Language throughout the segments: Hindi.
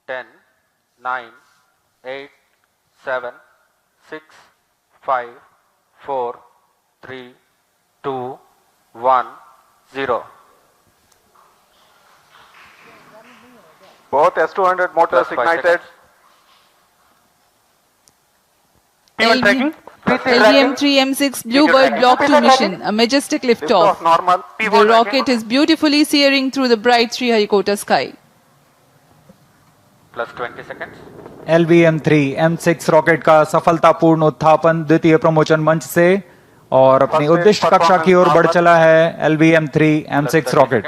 10, 9, 8, 7, 6, 5, 4, 3, 2, 1, 0. Both S200 motors ignited. LVM-3 M6 Bluebird Block 2 mission, a majestic liftoff. Normal. The rocket is beautifully searing through the bright Sriharikota sky. Plus 20 seconds. LVM-3 M6 rocket का सफलतापूर्ण उत्थापन द्वितीय प्रमोचन मंच से और अपनी उद्दिष्ट कक्षा की ओर बढ़ चला है LVM-3 M6 रॉकेट।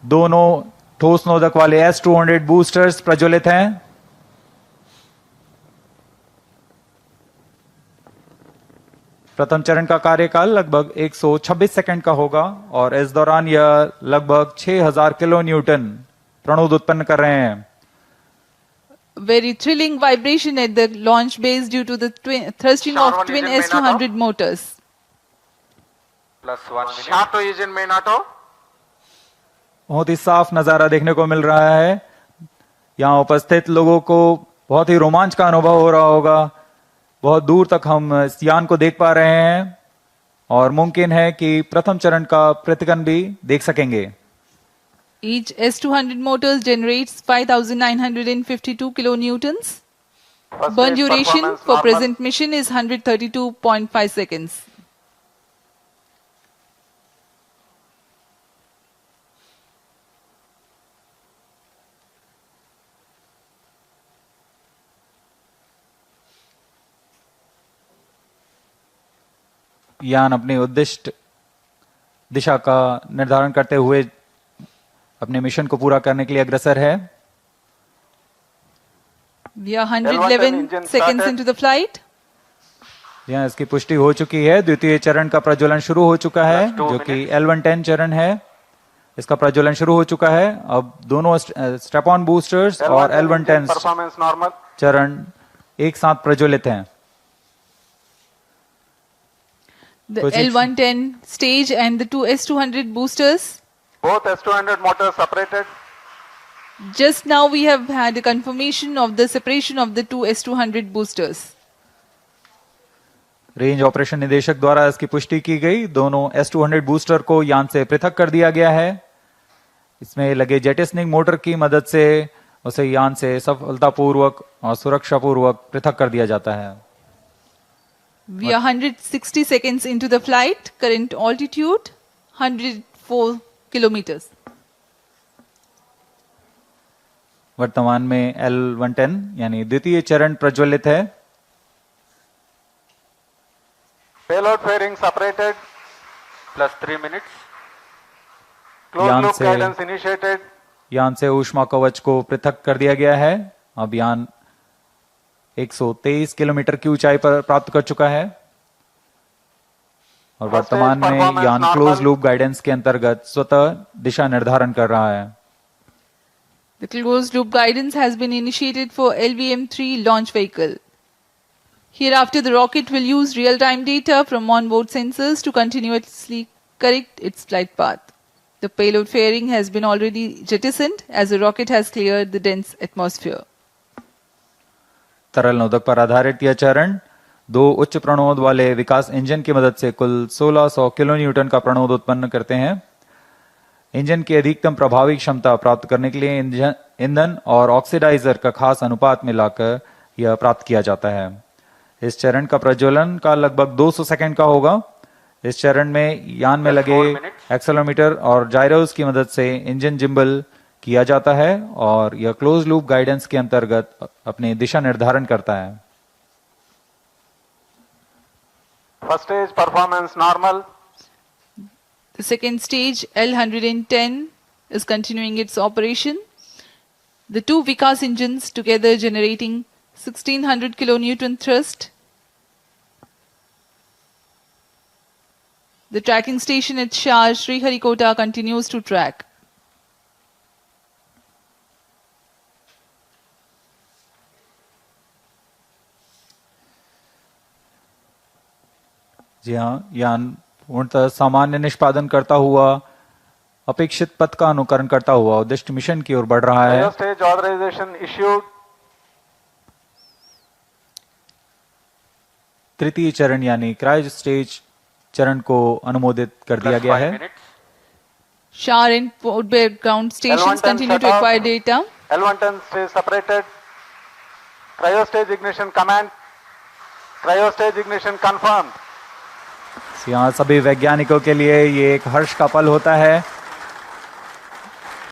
दोनों ठोस नोदक वाले S200 बूस्टर्स प्रज्वलित हैं। प्रथम चरण का कार्यकाल लगभग 126 सेकंड का होगा और इस दौरान यह लगभग 6000 किलो न्यूटन प्रणोद उत्पन्न कर रहे हैं। Very thrilling vibration at the launch base due to the thrusting of twin S200 motors. Plus 1 minute. Shato engine main auto. बहुत ही साफ नजारा देखने को मिल रहा है। यहाँ उपस्थित लोगों को बहुत ही रोमांच का अनुभव हो रहा होगा। बहुत दूर तक हम इस यान को देख पा रहे हैं और मुमकिन है कि प्रथम चरण का प्रतिगन भी देख सकेंगे। Each S200 motors generates 5,952 kilonewtons. Burn duration for present mission is 132.5 seconds. यान अपनी उद्दिष्ट दिशा का निर्धारण करते हुए अपने मिशन को पूरा करने के लिए अग्रसर है। We are 111 seconds into the flight. यहाँ इसकी पुष्टि हो चुकी है। द्वितीय चरण का प्रज्वलन शुरू हो चुका है जो कि L110 चरण है। इसका प्रज्वलन शुरू हो चुका है। अब दोनों स्ट्रैप ऑन बूस्टर्स और L110 चरण एक साथ प्रज्वलित हैं। The L110 stage and the two S200 boosters. Both S200 motors separated. Just now we have had a confirmation of the separation of the two S200 boosters. Range operation निदेशक द्वारा इसकी पुष्टि की गई। दोनों S200 बूस्टर को यान से पृथक कर दिया गया है। इसमें लगे जेटिसनिंग मोटर की मदद से उसे यान से सफलतापूर्वक और सुरक्षापूर्वक पृथक कर दिया जाता है। We are 160 seconds into the flight. Current altitude 104 kilometers. वर्तमान में L110 यानी द्वितीय चरण प्रज्वलित है। Payload fairing separated. Plus 3 minutes. Closed loop guidance initiated. यान से ऊष्मा कवच को पृथक कर दिया गया है। अब यान 123 किलोमीटर की ऊंचाई पर प्राप्त कर चुका है और वर्तमान में यान क्लोज लूप गाइडेंस के अंतर्गत स्वतः दिशा निर्धारण कर रहा है। The closed loop guidance has been initiated for LVM-3 launch vehicle. Hereafter, the rocket will use real-time data from onboard sensors to continuously correct its flight path. The payload fairing has been already jettisoned as the rocket has cleared the dense atmosphere. तरल नोदक पर आधारित यह चरण दो उच्च प्रणोद वाले विकास इंजन की मदद से कुल 1600 किलो न्यूटन का प्रणोद उत्पन्न करते हैं। इंजन की अधिकतम प्रभावी क्षमता प्राप्त करने के लिए ईंधन और ऑक्सीडाइजर का खास अनुपात मिलाकर यह प्राप्त किया जाता है। इस चरण का प्रज्वलन का लगभग 200 सेकंड का होगा। इस चरण में यान में लगे एक्सेलेरोमीटर और जायरोस की मदद से इंजन जिम्बल किया जाता है और यह क्लोज लूप गाइडेंस के अंतर्गत अपनी दिशा निर्धारण करता है। First stage performance normal. The second stage L110 is continuing its operation. The two Vikas engines together generating 1600 kilonewton thrust. The tracking station at Shah Sriharikota continues to track. जी हाँ, यान पूर्णतः सामान्य निष्पादन करता हुआ अपेक्षित पथ का अनुकरण करता हुआ उद्दिष्ट मिशन की ओर बढ़ रहा है। Cryo stage authorization issued. तृतीय चरण यानी क्रायो स्टेज चरण को अनुमोदित कर दिया plus गया 5 है। minutes. Shower and port ground stations L1 continue to shut off. acquire data. L110 stage separated. Cryo stage ignition command. Cryo stage ignition confirmed. यहाँ सभी वैज्ञानिकों के लिए ये एक हर्ष का पल होता है